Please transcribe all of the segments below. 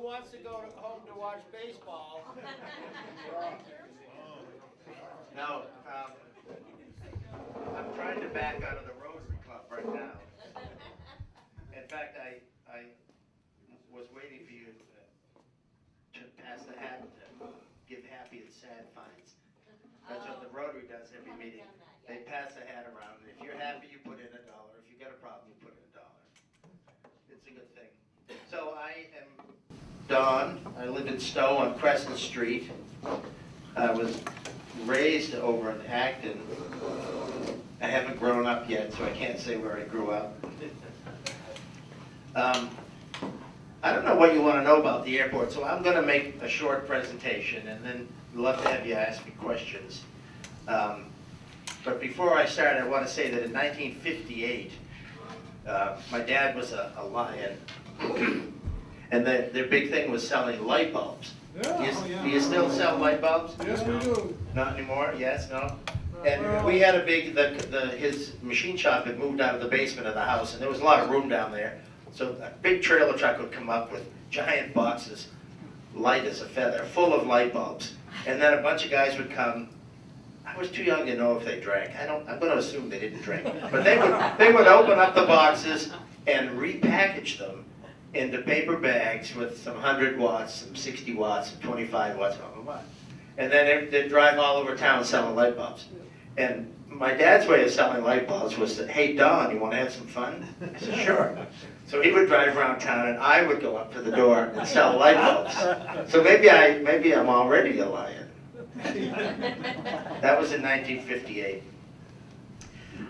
wants to go home to watch baseball? No, I'm trying to back out of the Rotary Club right now. In fact, I was waiting for you to pass the hat to give happy and sad fines. That's what the Rotary does every meeting. They pass the hat around, and if you're happy, you put in $1. If you got a problem, you put in $1. It's a good thing. So I am Don. I live in Stow on Crescent Street. I was raised over in Acton. I haven't grown up yet, so I can't say where I grew up. I don't know what you want to know about the airport, so I'm going to make a short presentation, and then I'd love to have you ask me questions. But before I start, I want to say that in 1958, my dad was a lion, and their big thing was selling light bulbs. Yeah. Do you still sell light bulbs? Yes, we do. Not anymore? Yes? No? And we had a big, his machine shop had moved out of the basement of the house, and there was a lot of room down there. So a big trailer truck would come up with giant boxes, light as a feather, full of light bulbs. And then a bunch of guys would come. I was too young to know if they drank. I'm going to assume they didn't drink. But they would open up the boxes and repackage them into paper bags with some 100 watts, some 60 watts, some 25 watts, blah, blah, blah. And then they'd drive all over town selling light bulbs. And my dad's way of selling light bulbs was that, hey, Don, you want to have some fun? I said, sure. So he would drive around town, and I would go up to the door and sell light bulbs. So maybe I'm already a lion. That was in 1958.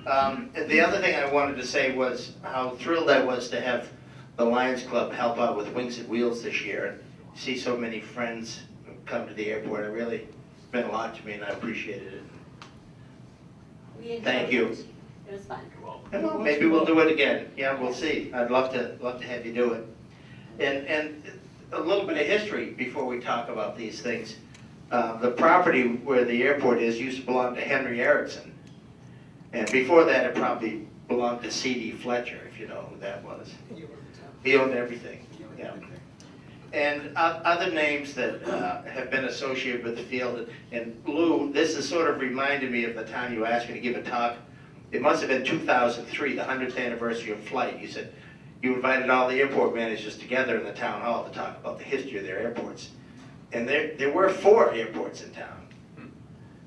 The other thing I wanted to say was how thrilled I was to have the Lions Club help out with Wings and Wheels this year, and see so many friends come to the airport. It really meant a lot to me, and I appreciated it. Thank you. It was fun. Well, maybe we'll do it again. Yeah, we'll see. I'd love to have you do it. And a little bit of history before we talk about these things. The property where the airport is used to belong to Henry Erickson. And before that, it probably belonged to C.D. Fletcher, if you know who that was. He owned everything. Yeah. And other names that have been associated with the field. And Lou, this has sort of reminded me of the time you asked me to give a talk. It must have been 2003, the 100th anniversary of flight. You said you invited all the airport managers together in the town hall to talk about the history of their airports. And there were 4 airports in town.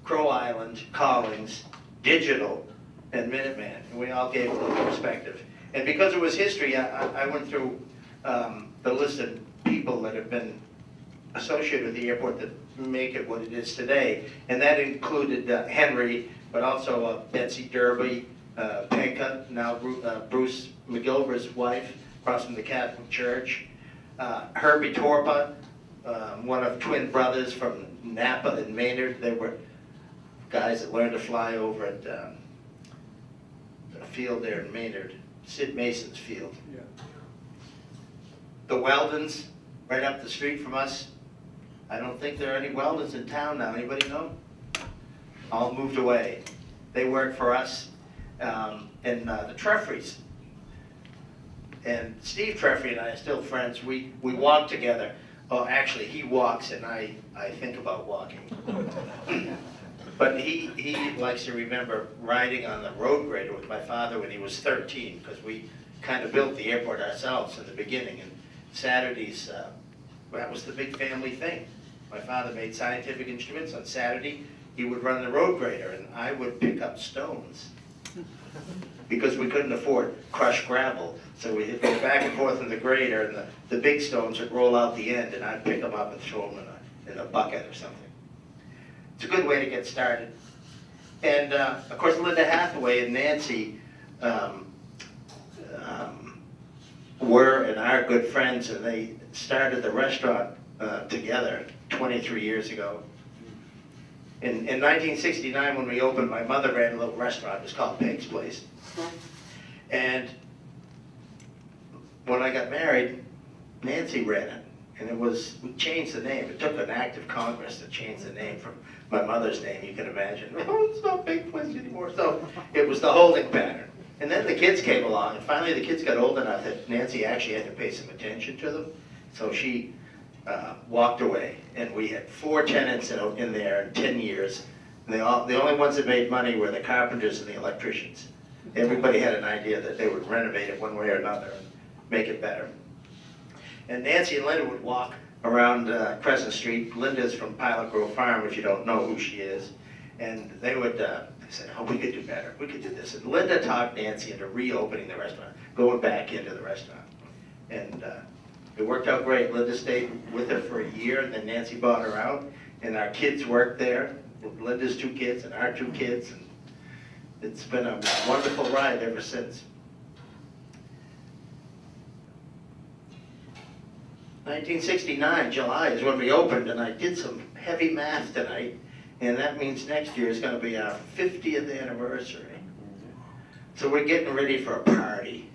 Crow Island, Collins, Digital, and Minuteman. And we all gave a little perspective. And because it was history, I went through the list of people that have been associated with the airport that make it what it is today. And that included Henry, but also Betsy Derby, Penka, now Bruce McGilver's wife, across from the Catholic Church. Herbie Torpa, one of twin brothers from Napa and Maynard. They were guys that learned to fly over at the field there in Maynard, Sid Mason's field. Yeah. The Weldons, right up the street from us. I don't think there are any Weldons in town now. Anybody know? All moved away. They work for us. And the Treffrys. And Steve Treffry and I are still friends. We walk together. Oh, actually, he walks and I think about walking. But he likes to remember riding on the road grader with my father when he was 13, because we kind of built the airport ourselves in the beginning. And Saturdays, that was the big family thing. My father made scientific instruments. On Saturday, he would run the road grader, and I would pick up stones because we couldn't afford crushed gravel. So we'd go back and forth in the grader, and the big stones would roll out the end, and I'd pick them up and throw them in a bucket or something. It's a good way to get started. And of course, Linda Hathaway and Nancy were and are good friends, and they started the restaurant together 23 years ago. In 1969, when we opened, my mother ran a little restaurant. It was called Peg's Place. And when I got married, Nancy ran it. And we changed the name. It took an act of Congress to change the name from my mother's name, you can imagine. Oh, it's not Peg's Place anymore. So it was the holding pattern. And then the kids came along, and finally the kids got old enough that Nancy actually had to pay some attention to them. So she walked away, and we had 4 tenants in there in 10 years. And the only ones that made money were the carpenters and the electricians. Everybody had an idea that they would renovate it one way or another and make it better. And Nancy and Linda would walk around Crescent Street. Linda's from Pilot Grove Farm, if you don't know who she is. And they would say, oh, we could do better. We could do this. And Linda talked Nancy into reopening the restaurant, going back into the restaurant. And it worked out great. Linda stayed with her for a year, and then Nancy bought her out. And our kids worked there, Linda's 2 kids and our 2 kids. And it's been a wonderful ride ever since. 1969, July, is when we opened, and I did some heavy math tonight, and that means next year is going to be our 50th anniversary. So we're getting ready for a party.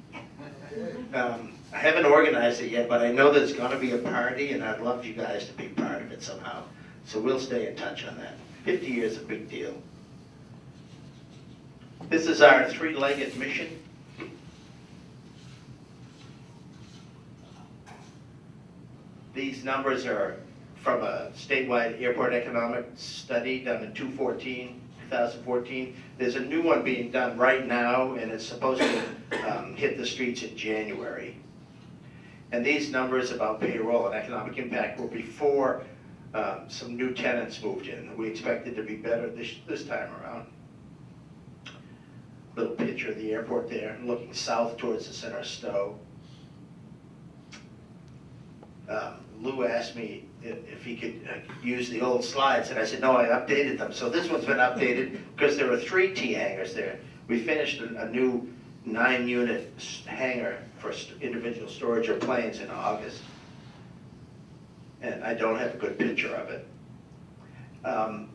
I haven't organized it yet, but I know there's going to be a party, and I'd love you guys to be part of it somehow. So we'll stay in touch on that. 50 years is a big deal. This is our 3-legged mission. These numbers are from a statewide airport economic study done in 2014. There's a new one being done right now, and it's supposed to hit the streets in January. And these numbers about payroll and economic impact were before some new tenants moved in. We expect it to be better this time around. Little picture of the airport there, looking south towards the center of Stow. Lou asked me if he could use the old slides, and I said, no, I updated them. So this one's been updated because there were 3 T hangars there. We finished a new 9-unit hangar for individual storage of planes in August. And I don't have a good picture of it.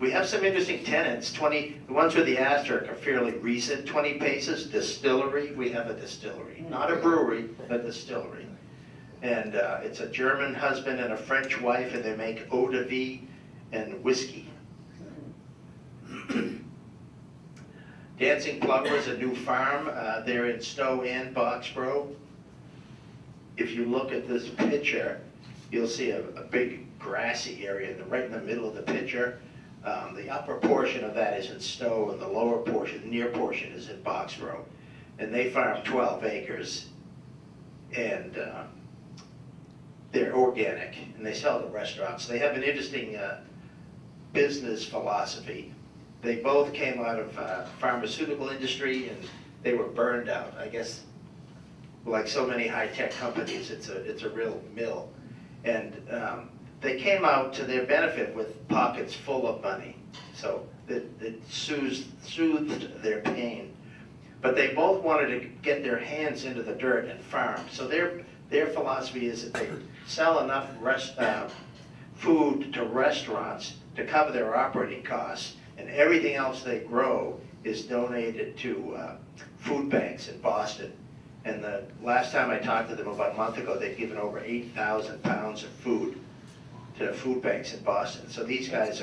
We have some interesting tenants. The ones with the asterisk are fairly recent. 20 Paces Distillery. We have a distillery, not a brewery, a distillery. And it's a German husband and a French wife, and they make eau de vie and whiskey. Dancing Plumber is a new farm. They're in Stow and Boxborough. If you look at this picture, you'll see a big grassy area right in the middle of the picture. The upper portion of that is in Stow, and the lower portion, the near portion, is in Boxborough. And they farm 12 acres, and they're organic, and they sell to restaurants. They have an interesting business philosophy. They both came out of pharmaceutical industry, and they were burned out. I guess, like so many high-tech companies, it's a real mill. And they came out to their benefit with pockets full of money, so it soothed their pain. But they both wanted to get their hands into the dirt and farm. So their philosophy is that they sell enough food to restaurants to cover their operating costs, and everything else they grow is donated to food banks in Boston. And the last time I talked to them about a month ago, they'd given over 8,000 pounds of food to food banks in Boston. So these guys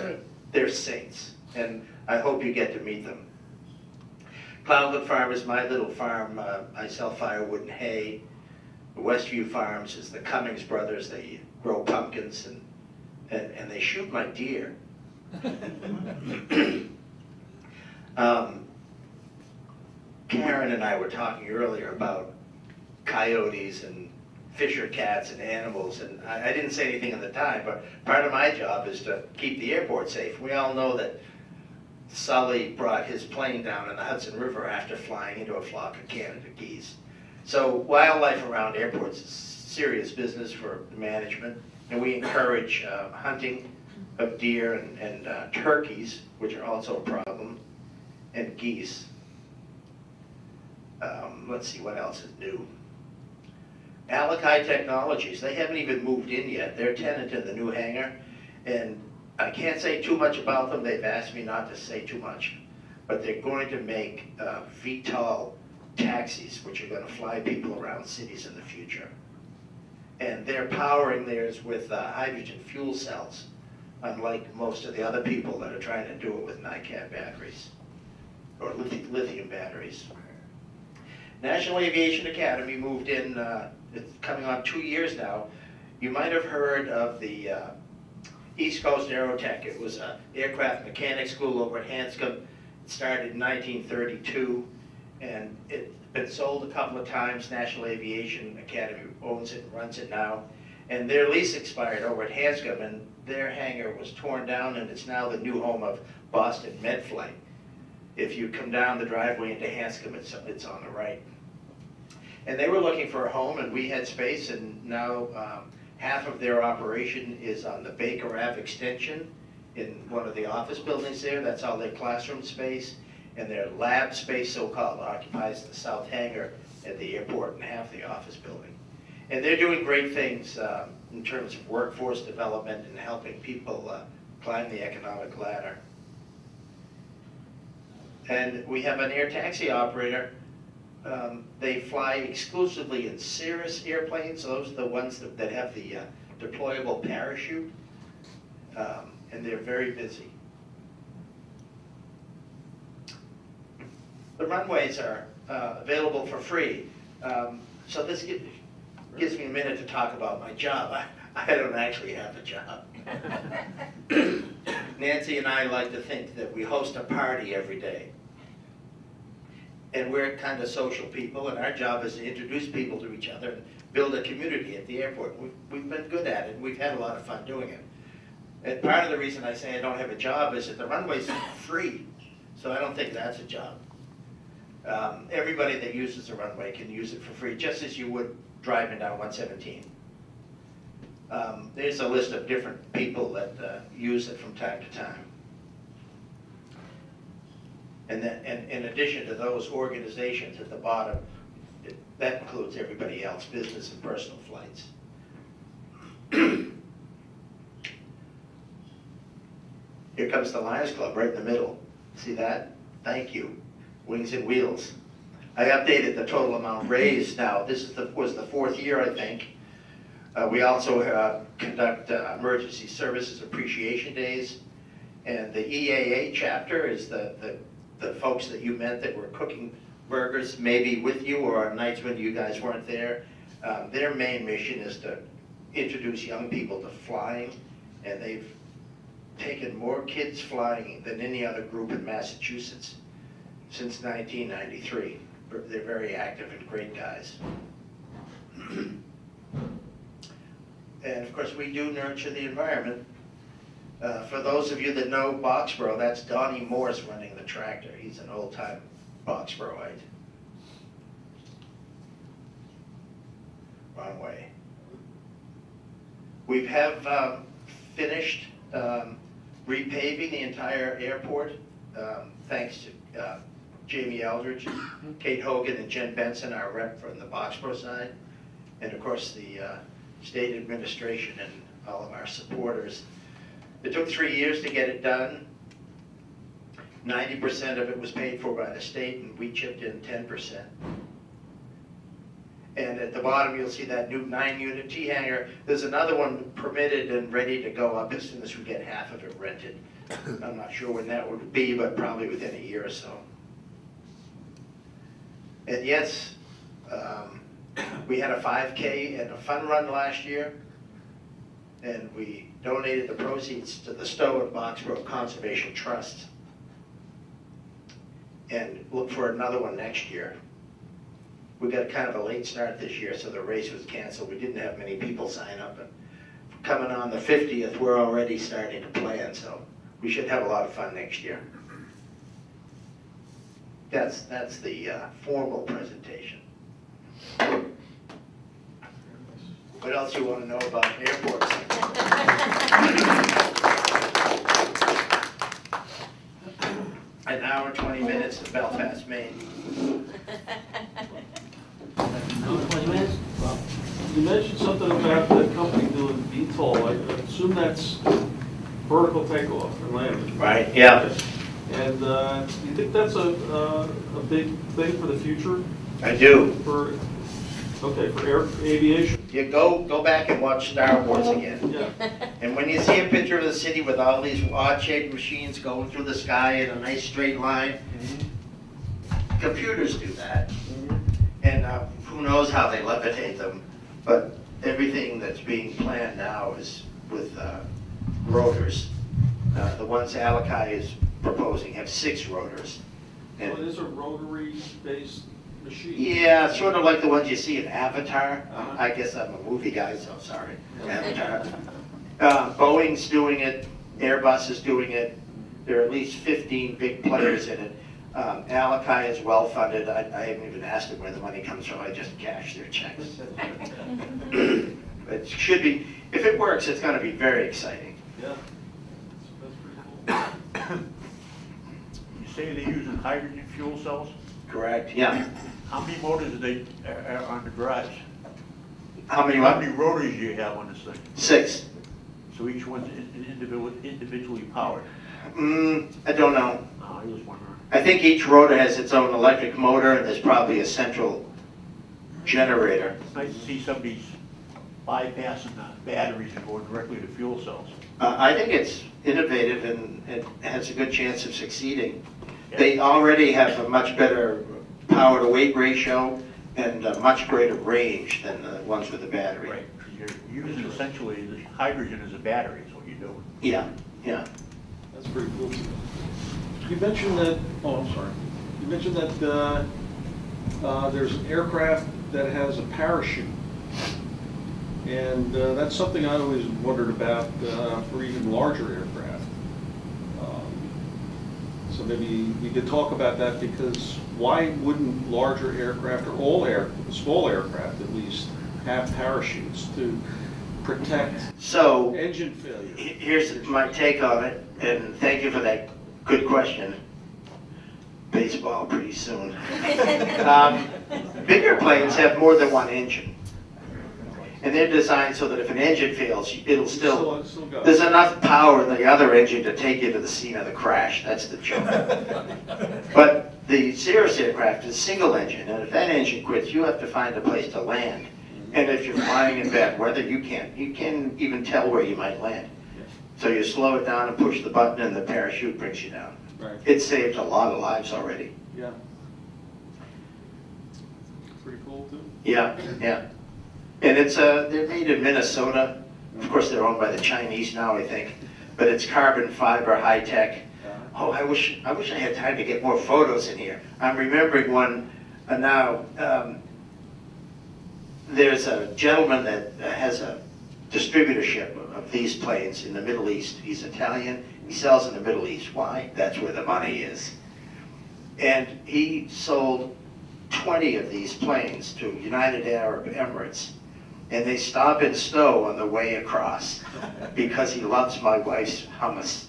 they're saints, and I hope you get to meet them. Cloudwood Farm is my little farm. I sell firewood and hay. Westview Farms is the Cummings brothers. They grow pumpkins, and they shoot my deer. Karen and I were talking earlier about coyotes and fisher cats and animals, and I didn't say anything at the time, but part of my job is to keep the airport safe. We all know that Sully brought his plane down in the Hudson River after flying into a flock of Canada geese. So wildlife around airports is serious business for management, and we encourage hunting of deer and turkeys, which are also a problem, and geese. Let's see what else is new. Alakai Technologies, they haven't even moved in yet. They're tenant in the new hangar, and I can't say too much about them. They've asked me not to say too much, but they're going to make VTOL taxis, which are going to fly people around cities in the future. And they're powering theirs with hydrogen fuel cells, unlike most of the other people that are trying to do it with NiCad batteries, or lithium batteries. National Aviation Academy moved in, it's coming on 2 years now, You might have heard of the East Coast Aerotech. It was an aircraft mechanic school over at Hanscom. It started in 1932, and it's been sold a couple of times. National Aviation Academy owns it and runs it now. And their lease expired over at Hanscom, and their hangar was torn down, and it's now the new home of Boston Medflight. If you come down the driveway into Hanscom, it's on the right. And they were looking for a home, and we had space, and now half of their operation is on the Baker Ave extension in one of the office buildings there. That's all their classroom space, and their lab space, so-called, occupies the south hangar at the airport and half the office building. And they're doing great things in terms of workforce development and helping people climb the economic ladder. And we have an air taxi operator. They fly exclusively in Cirrus airplanes. Those are the ones that have the deployable parachute. And they're very busy. The runways are available for free. So this gives me a minute to talk about my job. I don't actually have a job. Nancy and I like to think that we host a party every day. And we're kind of social people, and our job is to introduce people to each other and build a community at the airport. We've been good at it, and we've had a lot of fun doing it. And part of the reason I say I don't have a job is that the runway's free, so I don't think that's a job. Everybody that uses the runway can use it for free, just as you would driving down 117. There's a list of different people that use it from time to time. And then, in addition to those organizations at the bottom, that includes everybody else, business and personal flights. Here comes the Lions Club right in the middle. See that? Thank you. Wings and Wheels. I updated the total amount raised now. This is was the 4th year, I think. We also conduct emergency services appreciation days. And the EAA chapter is the folks that you met that were cooking burgers, maybe with you or on nights when you guys weren't there. Their main mission is to introduce young people to flying, and they've taken more kids flying than any other group in Massachusetts since 1993. They're very active and great guys. And of course, we do nurture the environment. For those of you that know Boxborough, that's Donnie Morse running the tractor. He's an old-time Boxboroughite. Wrong way. We have finished repaving the entire airport, thanks to Jamie Eldridge, Kate Hogan, and Jen Benson, our rep from the Boxborough side, and of course the state administration and all of our supporters. It took 3 years to get it done. 90% of it was paid for by the state, and we chipped in 10%. And at the bottom, you'll see that new 9-unit T-hangar. There's another one permitted and ready to go up as soon as we get half of it rented. I'm not sure when that would be, but probably within a year or so. And yes, we had a 5K and a fun run last year, and we donated the proceeds to the Stow and Boxborough Conservation Trust. And look for another one next year. We got kind of a late start this year, so the race was canceled. We didn't have many people sign up. And coming on the 50th, we're already starting to plan, so we should have a lot of fun next year. That's the formal presentation. What else you want to know about airports? An hour, 20 minutes to Belfast, Maine. 20 minutes? Well, you mentioned something about the company doing VTOL. I assume that's vertical takeoff and landing. Right, yeah. And do you think that's a big thing for the future? I do. For air aviation? You go back and watch Star Wars again. Yeah. And when you see a picture of the city with all these odd-shaped machines going through the sky in a nice straight line, computers do that. And who knows how they levitate them. But everything that's being planned now is with rotors. The ones Alakai is proposing have 6 rotors. So it is a rotary-based machine? Yeah, sort of like the ones you see in Avatar. I guess I'm a movie guy, so sorry. Avatar. Boeing's doing it, Airbus is doing it. There are at least 15 big players in it. Alakai is well funded. I haven't even asked them where the money comes from. I just cash their checks. It should be, if it works, it's going to be very exciting. Yeah, that's pretty cool. You say they're using hydrogen fuel cells? Correct, yeah. How many motors are they are on the drives? How many How many rotors do you have on this thing? 6. So each one's individually powered? I don't know. Oh, I was wondering. I think each rotor has its own electric motor, and there's probably a central generator. It's nice to see somebody's bypassing the batteries and going directly to fuel cells. I think it's innovative and it has a good chance of succeeding. They already have a much better power to weight ratio and a much greater range than the ones with the battery. Right. You're using essentially the hydrogen as a battery is what you're doing. Yeah, yeah. That's pretty cool. You mentioned that, oh, I'm sorry. You mentioned that there's an aircraft that has a parachute. And that's something I always wondered about for even larger aircraft. So maybe you could talk about that, because why wouldn't larger aircraft, or small aircraft at least, have parachutes to protect engine failure? Here's my take on it, and thank you for that good question. Baseball pretty soon. Bigger planes have more than one engine. And they're designed so that if an engine fails, it'll still go. There's enough power in the other engine to take you to the scene of the crash. That's the joke. But the Cirrus aircraft is single engine, and if that engine quits, you have to find a place to land. And if you're flying in bad weather, you can't even tell where you might land. So you slow it down and push the button, and the parachute brings you down. Right. It saved a lot of lives already. Yeah. Pretty cool too. Yeah, yeah. And it's they're made in Minnesota. Of course, they're owned by the Chinese now, I think. But it's carbon fiber, high tech. Oh, I wish I had time to get more photos in here. I'm remembering one now. There's a gentleman that has a distributorship of these planes in the Middle East. He's Italian. He sells in the Middle East. Why? That's where the money is. And he sold 20 of these planes to United Arab Emirates. And they stop in Stow on the way across because he loves my wife's hummus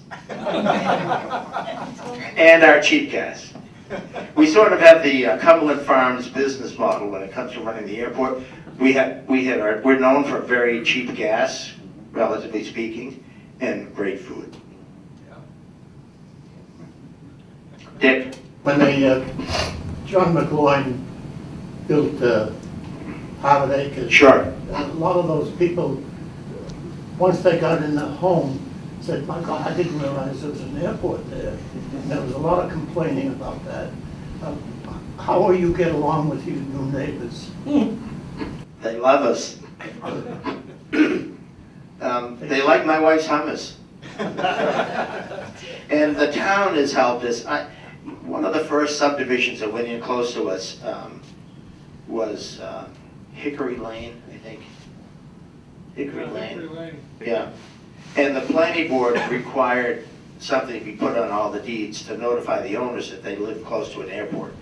and our cheap gas. We sort of have the Cumberland Farms business model when it comes to running the airport. We're known for very cheap gas, relatively speaking, and great food. Dick? When John McGloin built Harvard Acres, Sure. a lot of those people, once they got in the home, said, my God, I didn't realize there was an airport there. And there was a lot of complaining about that. How will you get along with your new neighbors? They love us. They like my wife's hummus. And the town has helped us. One of the first subdivisions that went in close to us was Hickory Lane, I think. Hickory Lane. Yeah. And the planning board required something to be put on all the deeds to notify the owners that they live close to an airport.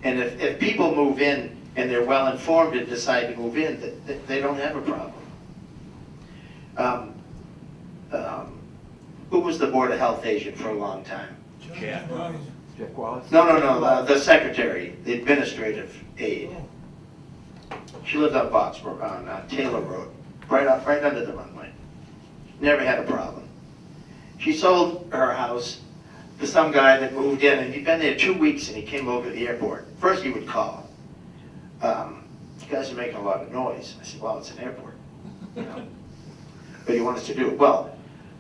And if people move in and they're well informed and decide to move in, they don't have a problem. Who was the Board of Health agent for a long time? Jack Wallace? No, the secretary, the administrative aide. She lived on Boxborough, on Taylor Road, right under the runway. Never had a problem. She sold her house to some guy that moved in, and he'd been there 2 weeks, and he came over to the airport. First he would call. You guys are making a lot of noise. I said, well, it's an airport. You know? What do you want us to do? Well,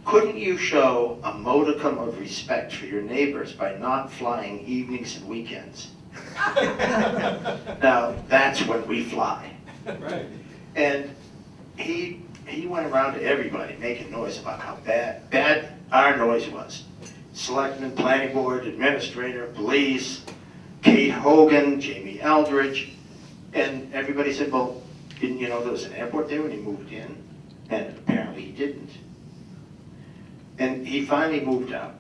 couldn't you show a modicum of respect for your neighbors by not flying evenings and weekends? Now, that's when we fly. Right. And he went around to everybody making noise about how bad our noise was. Selectmen, planning board, administrator, police, Kate Hogan, Jamie Eldridge, and everybody said, well, didn't you know there was an airport there when he moved in? And apparently he didn't. And he finally moved out.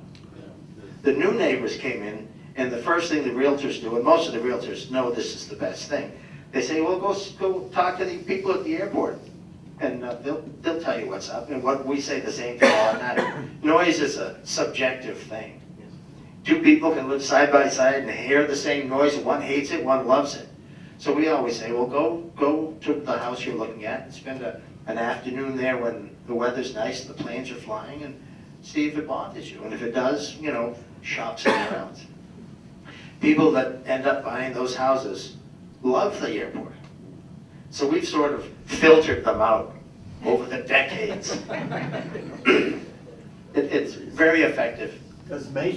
The new neighbors came in, and the first thing the realtors do, and most of the realtors know this is the best thing, they say, well, go talk to the people at the airport, and they'll tell you what's up. And what we say the same thing all the time. Noise is a subjective thing. Two people can live side by side and hear the same noise, and one hates it, one loves it. So we always say, well, go to the house you're looking at and spend an afternoon there when the weather's nice and the planes are flying, and see if it bothers you. And if it does, shop somewhere else. People that end up buying those houses love the airport. So we've sort of filtered them out over the decades. It's very effective. Does they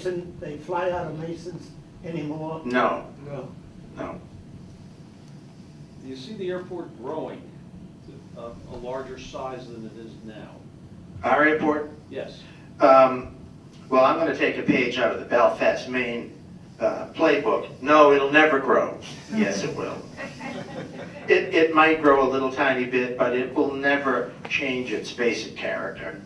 fly out of Masons anymore? No, No. no. Do you see the airport growing to a larger size than it is now? Our airport? Yes. Well, I'm going to take a page out of the Belfast, Maine playbook. No, it'll never grow. Yes, it will. It might grow a little tiny bit, but it will never change its basic character.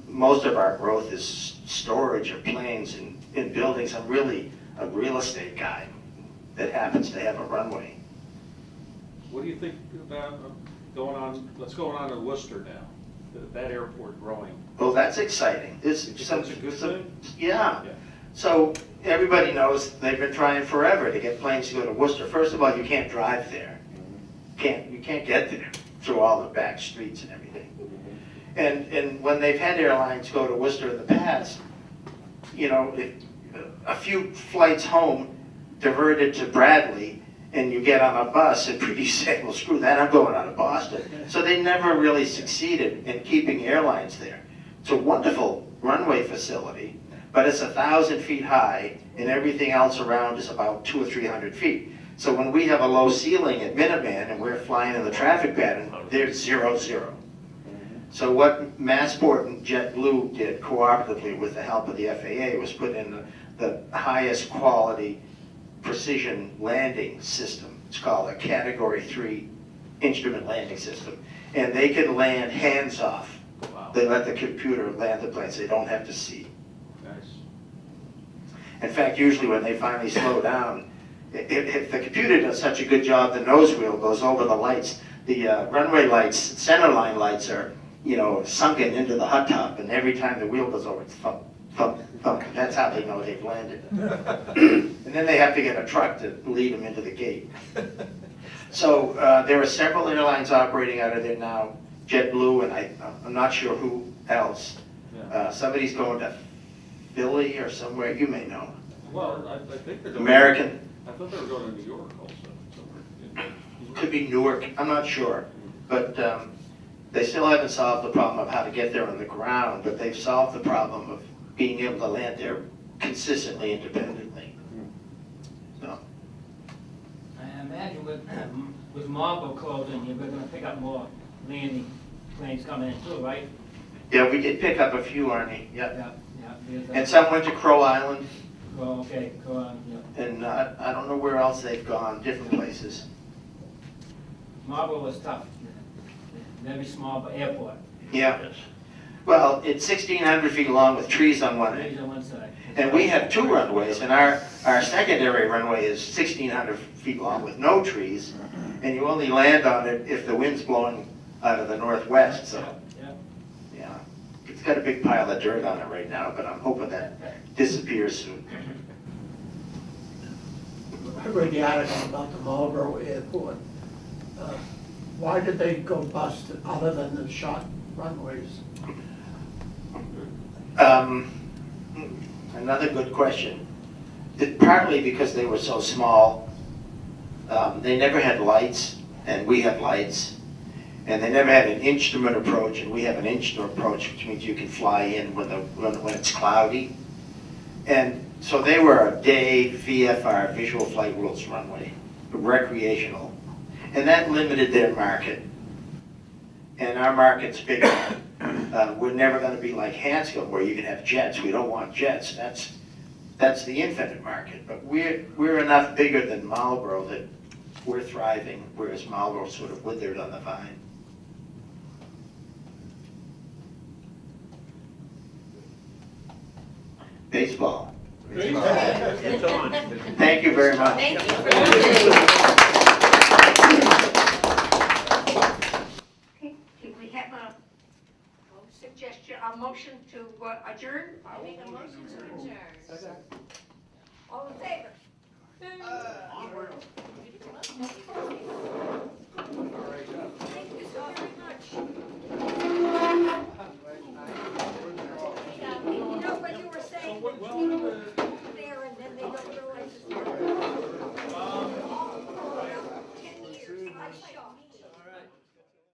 Most of our growth is storage of planes in buildings. I'm really a real estate guy that happens to have a runway. What do you think about what's going on in Worcester now? That airport growing? Well, that's exciting. That's a good thing? Yeah. So everybody knows they've been trying forever to get planes to go to Worcester. First of all, you can't drive there. You can't get there through all the back streets and everything. And when they've had airlines go to Worcester in the past, if a few flights home diverted to Bradley, and you get on a bus, and you say, well, screw that, I'm going out of Boston. So they never really succeeded in keeping airlines there. It's a wonderful runway facility, but it's 1,000 feet high, and everything else around is about 200 or 300 feet. So when we have a low ceiling at Minuteman, and we're flying in the traffic pattern, there's 0-0. So what Massport and JetBlue did cooperatively with the help of the FAA was put in the highest quality precision landing system. It's called a Category 3 instrument landing system. And they can land hands off. Wow. They let the computer land the plane so they don't have to see. Nice. In fact, usually when they finally slow down, if the computer does such a good job, the nose wheel goes over the lights. The runway lights, center line lights are, sunken into the hot top, and every time the wheel goes over, it's thump, thump, thump. That's how they know they've landed. And then they have to get a truck to lead them into the gate. So there are several airlines operating out of there now. JetBlue, and I'm not sure who else. Yeah. Somebody's going to Philly or somewhere. You may know. Well, I think they're going American. I thought they were going to New York also. Somewhere. Could be Newark. I'm not sure. But they still haven't solved the problem of how to get there on the ground, but they've solved the problem of being able to land there consistently, independently. So. I imagine with Marlboro closing, you're going to pick up more landing planes coming in too, right? Yeah, we did pick up a few, Arnie. Yeah. Yeah. And some went to Crow Island, Oh, okay, go on, yeah. and I don't know where else they've gone, different places. Marlboro was tough. Very small airport. Yeah. Well, it's 1,600 feet long with trees on one Trees end. on one side. And we have two runways, and our secondary runway is 1,600 feet long with no trees, and you only land on it if the wind's blowing out of the northwest. So, yeah, it's got a big pile of dirt on it right now, but I'm hoping that disappears soon. I read the article about the Marlboro Airport. Why did they go bust other than the short runways? Another good question. Partly because they were so small. They never had lights, and we have lights. And they never had an instrument approach, and we have an instrument approach, which means you can fly in when it's cloudy. And so they were a day VFR, Visual Flight Rules runway, recreational. And that limited their market. And our market's bigger. We're never going to be like Hanscom, where you can have jets. We don't want jets. That's the infinite market. But we're enough bigger than Marlboro that we're thriving, whereas Marlboro sort of withered on the vine. Baseball. It's on. Thank you very much. Thank you. Okay, do we have a suggestion, a motion to adjourn? I make a motion to adjourn. All in favor? Onward.